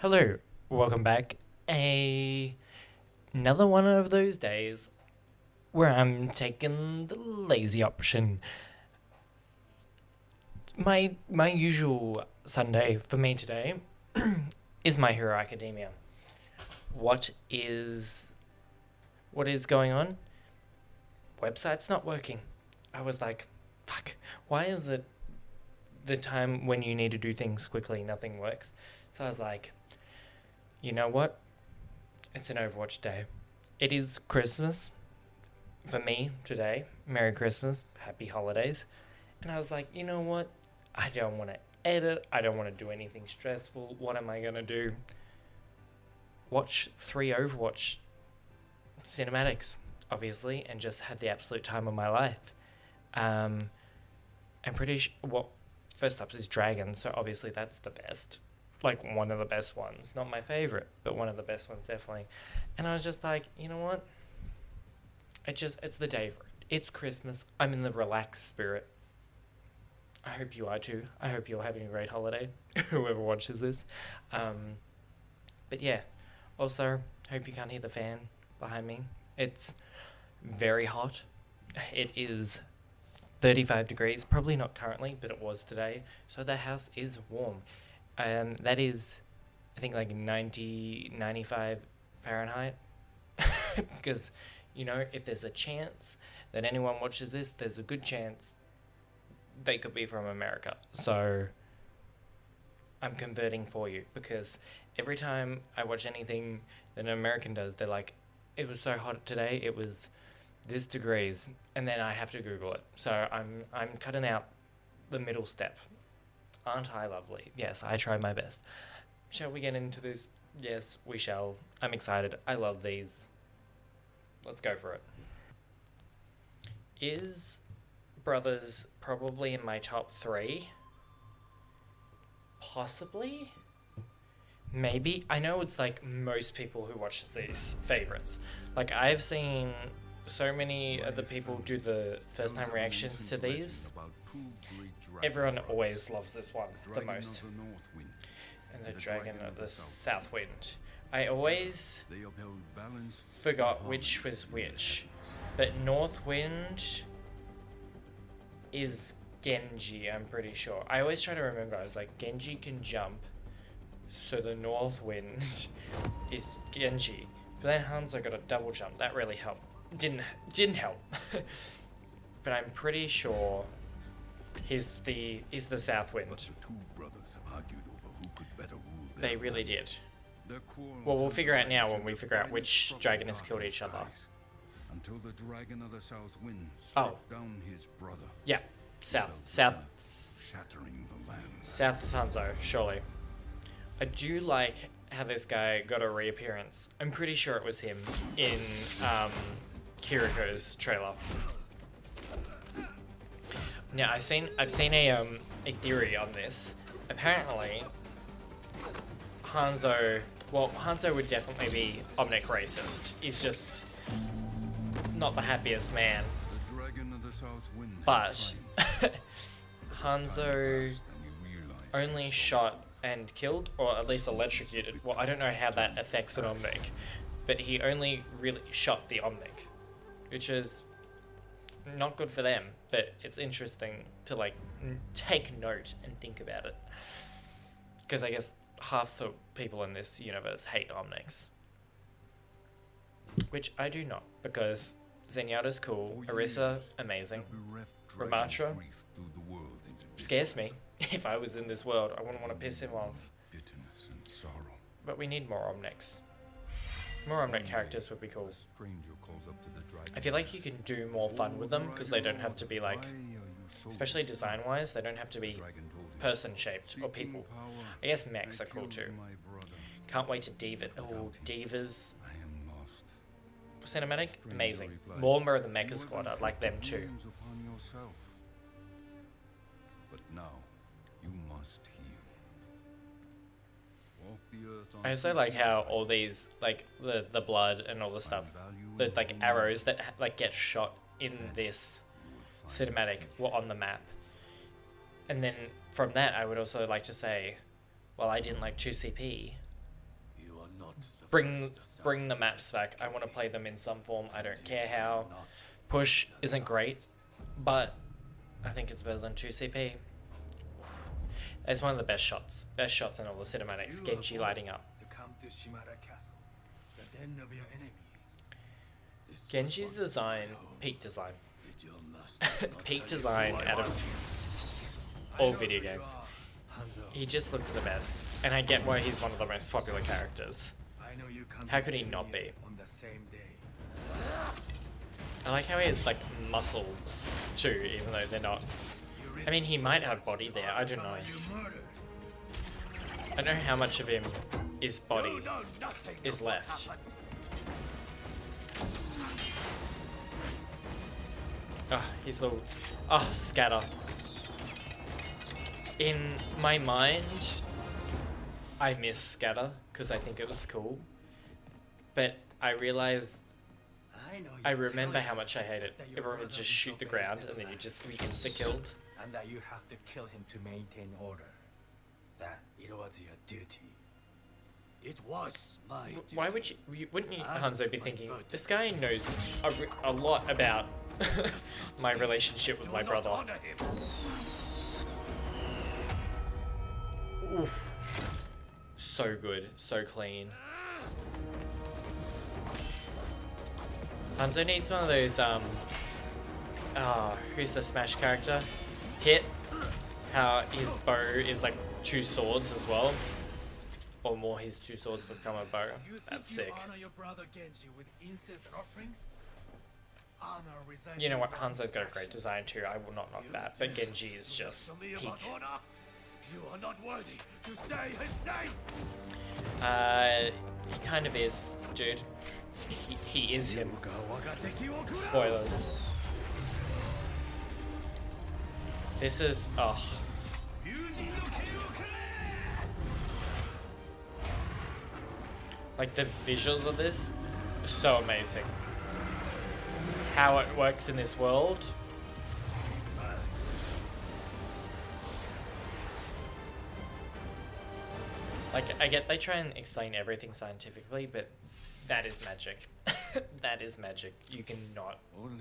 Hello, welcome back. Another one of those days where I'm taking the lazy option. My usual Sunday for me today is My Hero Academia. What is what is going on? Website's not working. I was like, fuck, why is it the time when you need to do things quickly nothing works? So I was like, you know what? It's an Overwatch day. It is Christmas for me today. Merry Christmas, happy holidays. And I was like, you know what? I don't want to edit. I don't want to do anything stressful. What am I going to do? Watch 3 Overwatch cinematics, obviously, and just have the absolute time of my life. I'm pretty sure. Well, first up is Dragon, so obviously that's the best. Like, one of the best ones. Not my favorite, but one of the best ones, definitely. And I was just like, you know what? It's the day for it. It's Christmas. I'm in the relaxed spirit. I hope you are too. I hope you're having a great holiday, whoever watches this. But yeah, also, hope you can't hear the fan behind me. It's very hot. It is 35 degrees, probably not currently, but it was today. So the house is warm. That is, I think, like 90, 95 Fahrenheit. Because, if there's a chance that anyone watches this, there's a good chance they could be from America. So I'm converting for you, because every time I watch anything that an American does, they're like, it was so hot today, it was this degrees, and then I have to Google it. So I'm cutting out the middle step. Aren't I lovely? Yes, I try my best. Shall we get into this? Yes, we shall. I'm excited. I love these. Let's go for it. Is Brothers probably in my top 3? Possibly? Maybe. I know it's like most people who watch these favorites. Like, I've seen so many other people do the first time reactions to these. Everyone always loves this one the most. And the Dragon of the South Wind. I always forgot which was which. But North Wind is Genji, I'm pretty sure. I always try to remember. I was like, Genji can jump, so the North Wind is Genji. But then Hanzo got a double jump. That really helped. Didn't help. But I'm pretty sure he's the South Wind. They really did. Well, we'll figure out now when we figure out which dragon has killed each other. Until the dragon of the South Wind struck down his brother. Yeah, South Shattering the land. South Hanzo, surely. I do like how this guy got a reappearance. I'm pretty sure it was him in Kiriko's trailer. Now I've seen a theory on this. Apparently, Hanzo would definitely be Omnic racist. He's just not the happiest man. But Hanzo only shot and killed, or at least electrocuted. Well, I don't know how that affects an Omnic, but he only really shot the Omnic, which is not good for them, but it's interesting to take note and think about it, because I guess half the people in this universe hate Omnics, which I do not, because Zenyatta's cool, Orisa amazing, Ramatra scares me. If I was in this world, I wouldn't want to piss him off. But we need more Omnics. More Omnic characters would be cool. I feel like you can do more fun with them, because they don't have to be especially design-wise, they don't have to be person-shaped or people. I guess mechs are cool too. Can't wait to Diva. Oh, Divas cinematic, amazing. More of the Mecha Squad, I'd like them too. But now you must heal. I also like how all these, the blood and all the stuff, the arrows that get shot in this cinematic were on the map. And then from that, I would also like to say, well, I didn't like 2CP, bring the maps back. I want to play them in some form. I don't care how. Push isn't great, but I think it's better than 2CP. It's one of the best shots in all the cinematics. Genji lighting up. Genji's design, peak design. Peak design out of all video games. He just looks the best, and I get why he's one of the most popular characters. How could he not be? I like how he has like muscles too, even though they're not. I mean, he might have body there, I don't know. I don't know how much of him is body is left. Ah, his little... Ah, scatter. In my mind, I miss scatter, because I think it was cool. But I realized... I remember how much I hate it. Everyone would just shoot the ground, and then you just be insta-killed. And that you have to kill him to maintain order. That it was your duty. It was my duty. Why would you wouldn't you, Hanzo, be thinking, this guy knows a lot about my relationship with my brother. Oof. So good, so clean. Hanzo needs one of those, who's the Smash character? Hit. How his bow is like 2 swords as well. Or more, his 2 swords become a bow. That's sick. You know what, Hanzo's got a great design too, I will not knock that. But Genji is just peak. You are not worthy to say his name. He kind of is, dude. He is him. Spoilers. This is, oh. Like the visuals of this are so amazing. How it works in this world. Like, I get they try and explain everything scientifically, but that is magic. That is magic. You cannot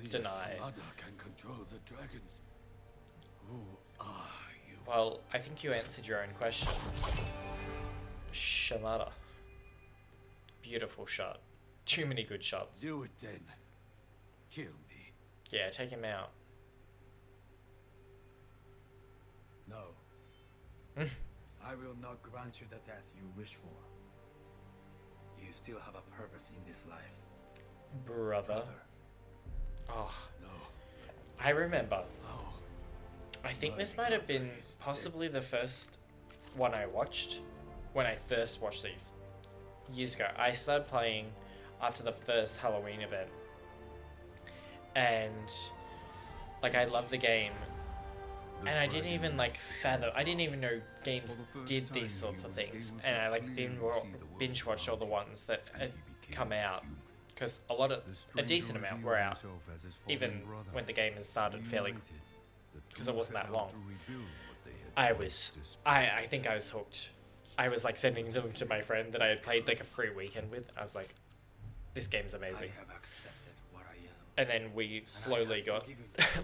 deny. Can control the dragons. Who are you? Well, I think you answered your own question. Shimada. Beautiful shot. Too many good shots. Do it then. Kill me. Yeah, take him out. No. I will not grant you the death you wish for. You still have a purpose in this life. Brother. Oh. No. I remember. No. I think this might have been possibly the first one I watched when I first watched these years ago. I started playing after the first Halloween event, and like I loved the game, and I didn't even like fathom. I didn't even know games did these sorts of things, and I like binge watched all the ones that had come out, because a decent amount were out, even when the game had started fairly, because it wasn't that long. I think I was hooked. I was like sending them to my friend that I had played like a free weekend with. I was like, this game's amazing. I have accepted what I am. And then we slowly got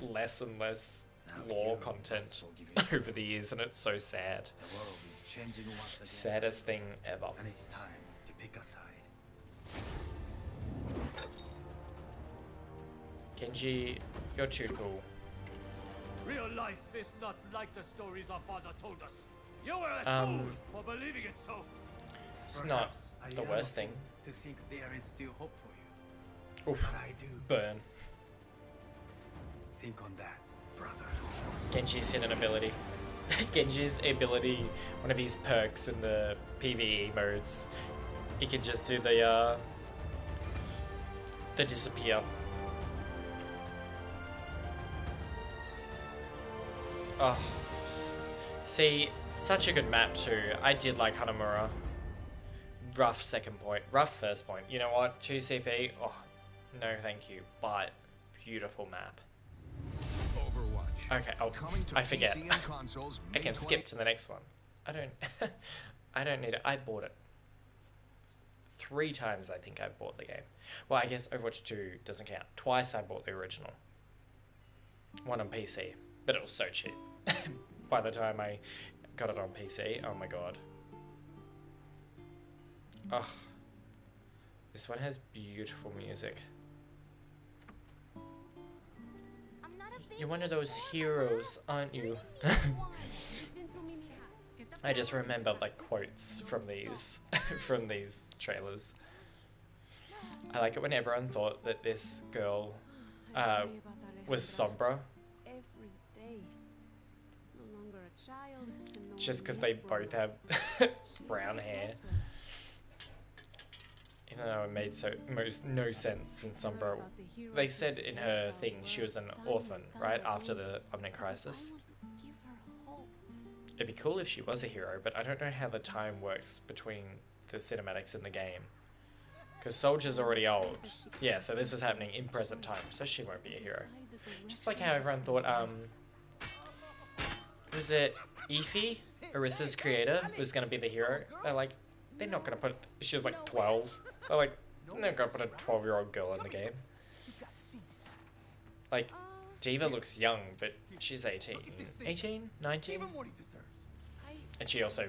less and less lore content over the years, and it's so sad. The world is changing once again. Saddest thing ever. And it's time to pick a side. Genji, you're too cool. Real life is not like the stories our father told us. You were a fool for believing it so. It's not the worst thing. To think there is still hope for you. Oof. But I do. Burn. Think on that, brother. Genji's hidden ability. Genji's ability, one of his perks in the PvE modes, he can just do the disappear. Oh, see, such a good map too. I did like Hanamura. Rough second point, rough first point. You know what? 2CP. Oh, no, thank you. But beautiful map. Overwatch. Okay, I forget. I can skip to the next one. I don't. I don't need it. I bought it 3 times I think I've bought the game. Well, I guess Overwatch 2 doesn't count. Twice I bought the original. One on PC, but it was so cheap. By the time I got it on PC, oh my god. Oh, this one has beautiful music. You're one of those heroes, aren't you? I just remember like quotes from these from these trailers. I like it when everyone thought that this girl was Sombra. Just because they both have brown hair. Even though it made no sense in Sombra. They said in her thing she was an orphan, right? After the Omnic Crisis. It'd be cool if she was a hero, but I don't know how the time works between the cinematics and the game. Because Soldier's already old. Yeah, so this is happening in present time, so she won't be a hero. Just like how everyone thought, was it Efi, Orissa's creator, was going to be the hero? They're like, they're not going to put, she was like 12. They're like, they're not going to put a 12-year-old girl in the game. Like, Diva looks young, but she's 18. 18? 19? And she also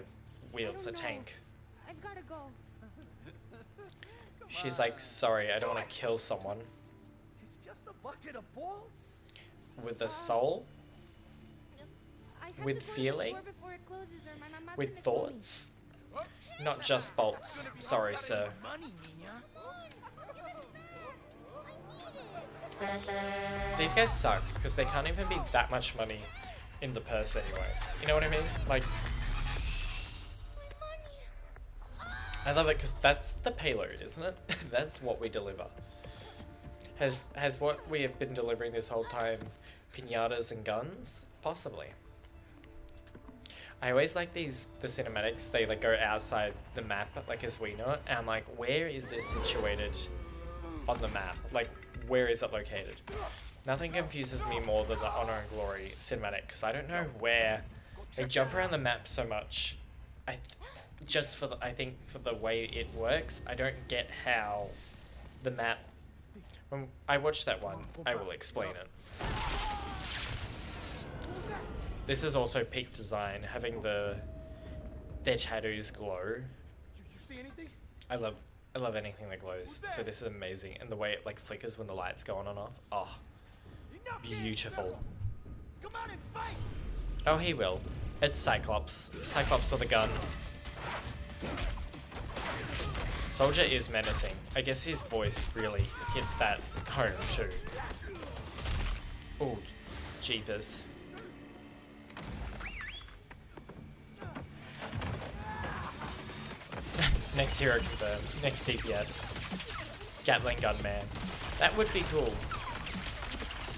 wields a tank. I've gotta go. She's like, sorry, I don't want to kill someone. It's just a bucket of bolts. With a soul? With feeling? With thoughts? Not just bolts. Sorry, sir. These guys suck, because they can't even be that much money in the purse anyway. You know what I mean? Like, I love it because that's the payload, isn't it? That's what we deliver. Has what we have been delivering this whole time pinatas and guns? Possibly. I always like the cinematics. They like go outside the map, like as we know it, and I'm like, where is this situated on the map? Like, where is it located? Nothing confuses me more than the Honor and Glory cinematic, because I don't know where. They jump around the map so much. I think for the way it works, I don't get how the map. When I watch that one, I will explain it. This is also peak design, having their tattoos glow. You see anything? I love anything that glows. So this is amazing, and the way it like flickers when the lights go on and off. Oh, beautiful. Come out and fight. Oh, he will. It's Cyclops. Cyclops with a gun. Soldier is menacing. I guess his voice really hits that home too. Oh, jeepers. Next hero confirmed. Next DPS. Gatling gun man. That would be cool.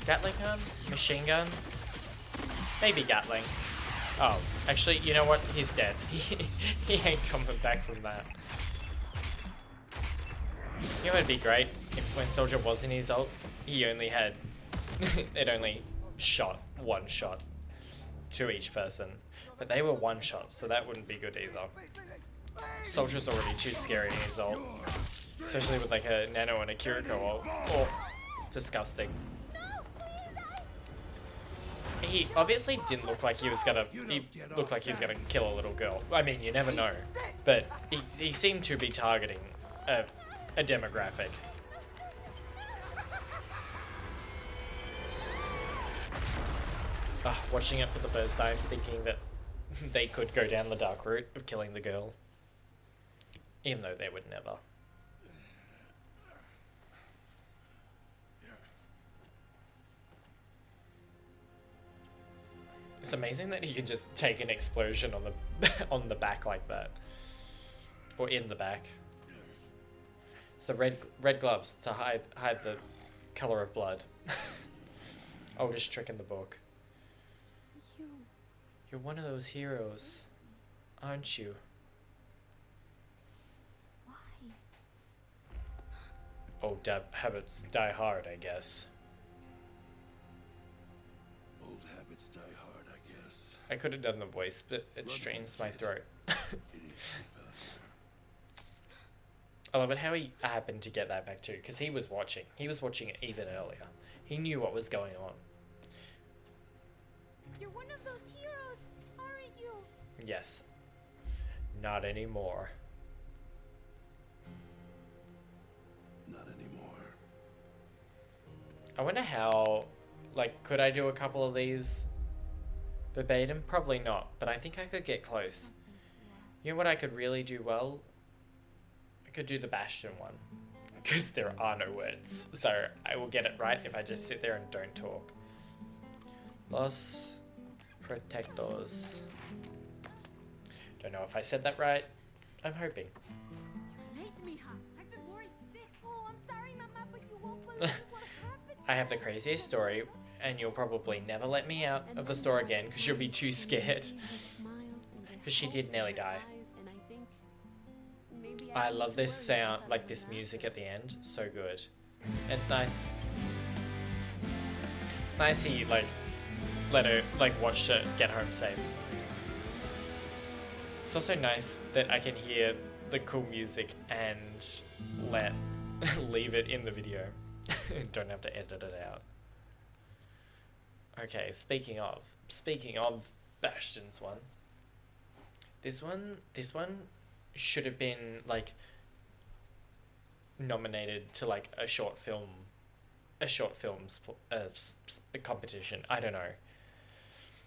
Gatling gun? Machine gun? Maybe Gatling. Oh, actually, you know what? He's dead. He ain't coming back from that. You know, it'd be great if when Soldier was in his ult, he only had... it only shot one shot to each person. But they were one shots, so that wouldn't be good either. Soldier's already too scary in his ult. Especially with like a Nano and a Kiriko ult. Oh, disgusting. He obviously didn't look like he was gonna... He looked like he was gonna kill a little girl. I mean, you never know. But he seemed to be targeting a demographic. Watching it for the first time, thinking that they could go down the dark route of killing the girl. Even though they would never. It's amazing that he can just take an explosion on the on the back like that, or in the back. So red gloves to hide the color of blood. Oldest trick in the book. You're one of those heroes, aren't you? Why? Old habits die hard, I guess. Old habits die hard, I guess. I could have done the voice, but it strains my throat. I love it how he happened to get that back too, because he was watching. He was watching it even earlier. He knew what was going on. You're one of those heroes, aren't you? Yes. Not anymore. Not anymore. I wonder how, like, could I do a couple of these verbatim? Probably not, but I think I could get close. You know what I could really do well? I could do the Bastion one, because there are no words, so I will get it right if I just sit there and don't talk. Los Protectors. Don't know if I said that right. I'm hoping. Late, Mija. I've been worried sick. Oh, I'm sorry, Mama, but you won't believe what happened. I have the craziest story, and you'll probably never let me out of the store again because you'll be too scared. Because she did nearly die. I love this sound, like this music at the end. So good. It's nice. It's nice he, like, let her, like, watch her get home safe. It's also nice that I can hear the cool music and leave it in the video. Don't have to edit it out. Okay, speaking of Bastion's one. This one should have been, like, nominated to, like, a short films competition. I don't know.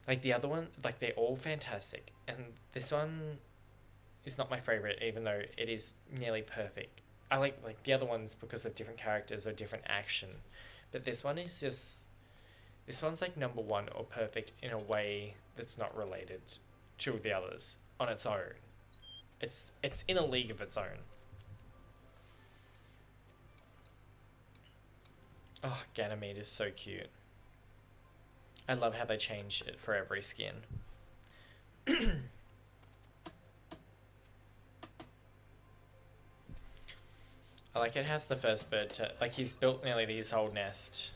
Like, the other one, like, they're all fantastic, and this one is not my favorite, even though it is nearly perfect. I like the other ones because of different characters or different action, but this one is just, this one's like number one or perfect in a way that's not related to the others on its own. It's in a league of its own. Oh, Ganymede is so cute. I love how they change it for every skin. I like it has the first bird to, like, he's built nearly his whole nest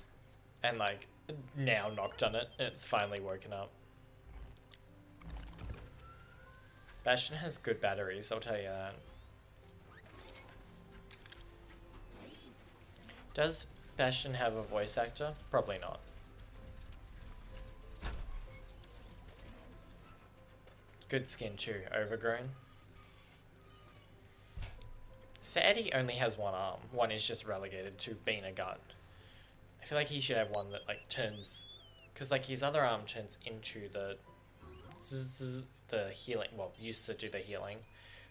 and, like, now knocked on it and it's finally woken up. Bastion has good batteries, I'll tell you that. Does Bastion have a voice actor? Probably not. Good skin too, overgrown. Sad he only has one arm. One is just relegated to being a gun. I feel like he should have one that, like, turns, because, like, his other arm turns into the healing, well, used to do the healing.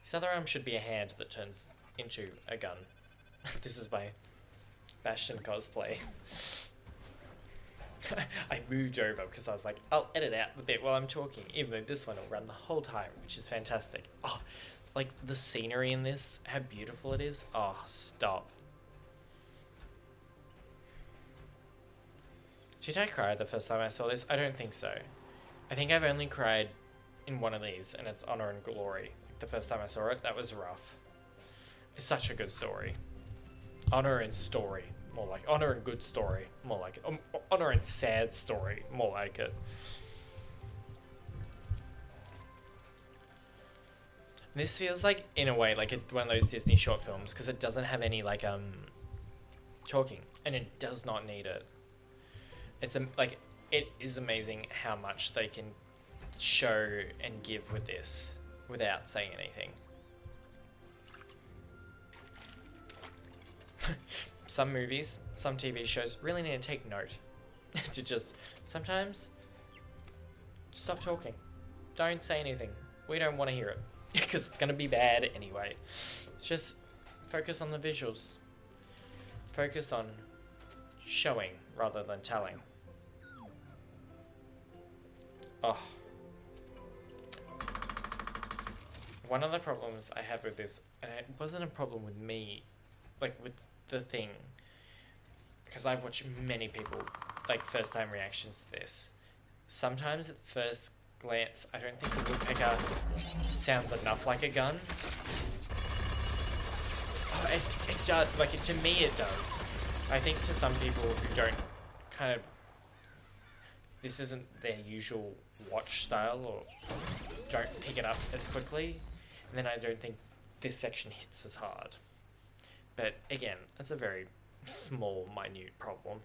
His other arm should be a hand that turns into a gun. This is my Bastion cosplay. I moved over because I was like, I'll edit out the bit while I'm talking, even though this one will run the whole time, which is fantastic. Oh, like, the scenery in this, how beautiful it is. Oh, stop. Did I cry the first time I saw this? I don't think so. I think I've only cried in one of these, and it's Honor and Glory. The first time I saw it, that was rough. It's such a good story. Honor and story. More like Honor and good story. More like it. Honor and sad story. More like it. This feels like, in a way, like one of those Disney short films, because it doesn't have any, like, talking, and it does not need it. It's like, it is amazing how much they can show and give with this without saying anything. Some movies, some TV shows really need to take note to just sometimes stop talking. Don't say anything. We don't want to hear it because it's going to be bad anyway. Just focus on the visuals. Focus on showing rather than telling. Oh. One of the problems I have with this, and it wasn't a problem with me, like with the thing, because I've watched many people, like, first time reactions to this. Sometimes at first glance, I don't think the woodpecker sounds enough like a gun. Oh, it does, like, to me it does. I think to some people who don't kind of, this isn't their usual watch style or don't pick it up as quickly, and then I don't think this section hits as hard. But again, that's a very small, minute problem.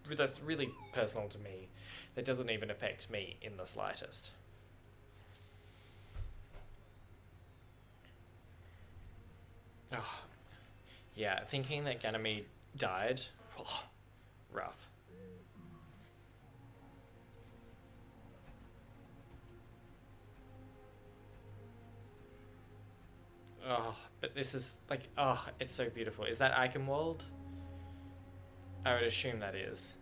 That's really personal to me. That doesn't even affect me in the slightest. Oh, yeah, thinking that Ganymede died, oh, rough. Oh, but this is like, oh, it's so beautiful. Is that Eichenwald? I would assume that is.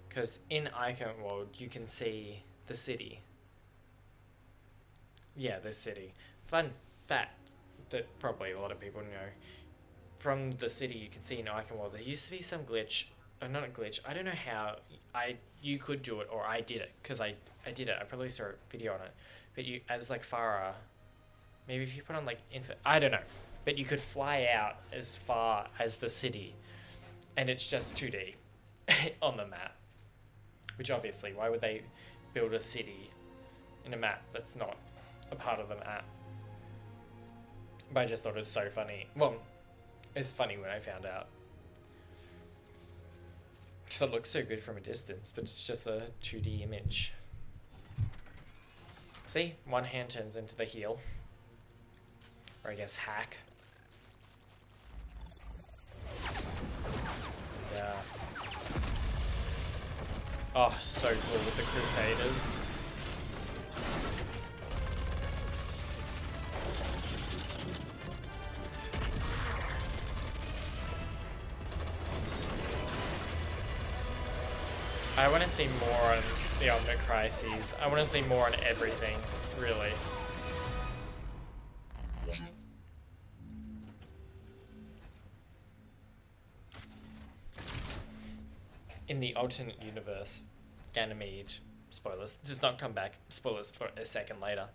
Because in Eichenwald, you can see the city. Yeah, the city. Fun fact that probably a lot of people know. From the city, you can see in Eichenwald, there used to be some glitch. Not a glitch. I don't know how you could do it, or I did it. Because I did it. I probably saw a video on it. But you, as like Farah, maybe if you put on like I don't know, but you could fly out as far as the city, and it's just 2D on the map. Which obviously, why would they build a city in a map that's not a part of the map? But I just thought it was so funny. Well, it's funny when I found out. Because it looks so good from a distance, but it's just a 2D image. See, one hand turns into the heel. Or I guess hack. Yeah. Oh, so cool with the Crusaders. I want to see more on the Omnic Crises. I want to see more on everything, really. In the alternate universe, Ganymede, spoilers, does not come back. Spoilers for a second later.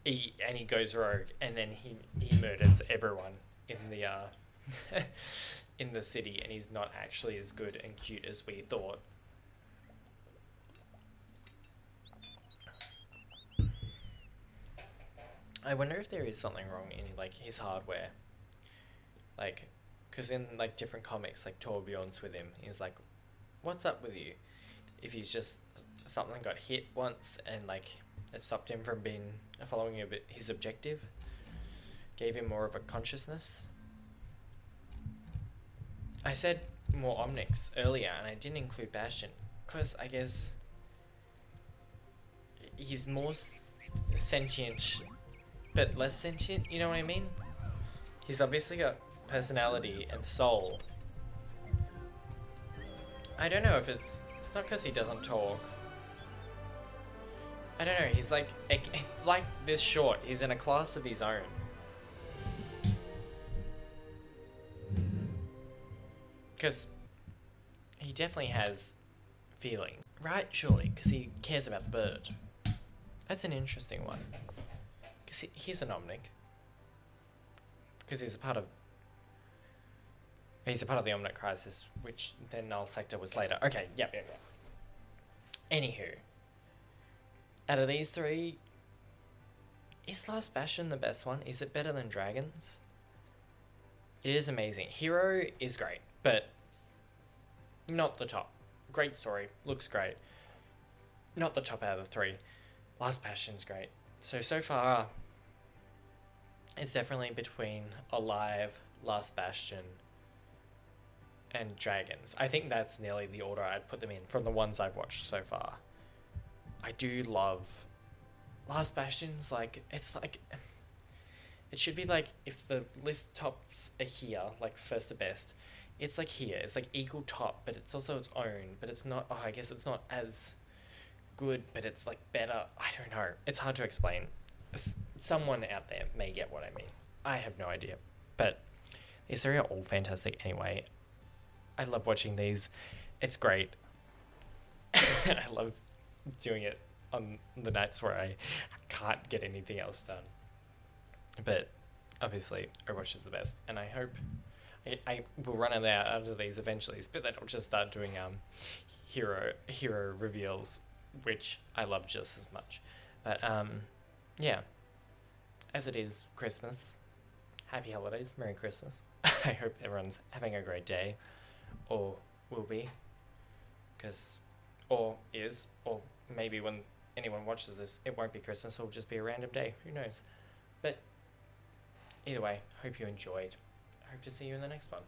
He goes rogue, and then he murders everyone in the in the city, and he's not actually as good and cute as we thought. I wonder if there is something wrong in like his hardware, like, because in like different comics, like Torbjorn's with him, he's like, what's up with you? If he's just, something got hit once and like it stopped him from being following his objective, gave him more of a consciousness. I said more Omnics earlier and I didn't include Bastion because I guess he's more sentient but less sentient, you know what I mean? He's obviously got personality and soul. I don't know if it's not because he doesn't talk. I don't know, he's like this short, he's in a class of his own. Because he definitely has feeling, right? Surely, because he cares about the bird. That's an interesting one. Because he's an Omnic. Because he's a part of the Omnic Crisis, which then Null Sector was later. Okay, yep. Anywho, out of these three, is Last Bastion the best one? Is it better than Dragons? It is amazing. Hero is great, but not the top. Great story, looks great. Not the top out of the three. Last Bastion's great. So far, it's definitely between Alive, Last Bastion, and Dragons. I think that's nearly the order I'd put them in from the ones I've watched so far. I do love Last Bastion's like, it's like, it should be like, if the list tops are here, like first to best, it's like here, it's like equal top, but it's also its own, but it's not, I guess it's not as good, but it's like better. I don't know, it's hard to explain. Someone out there may get what I mean. I have no idea, but these three are all fantastic anyway. I love watching these. It's great. I love doing it on the nights where I can't get anything else done. But obviously, Overwatch is the best, and I hope I will run out of these eventually. But then I'll just start doing hero reveals, which I love just as much. But yeah, as it is Christmas, happy holidays, Merry Christmas. I hope everyone's having a great day, or will be, or maybe when anyone watches this, it won't be Christmas, it'll just be a random day, who knows. But either way, hope you enjoyed. I hope to see you in the next one.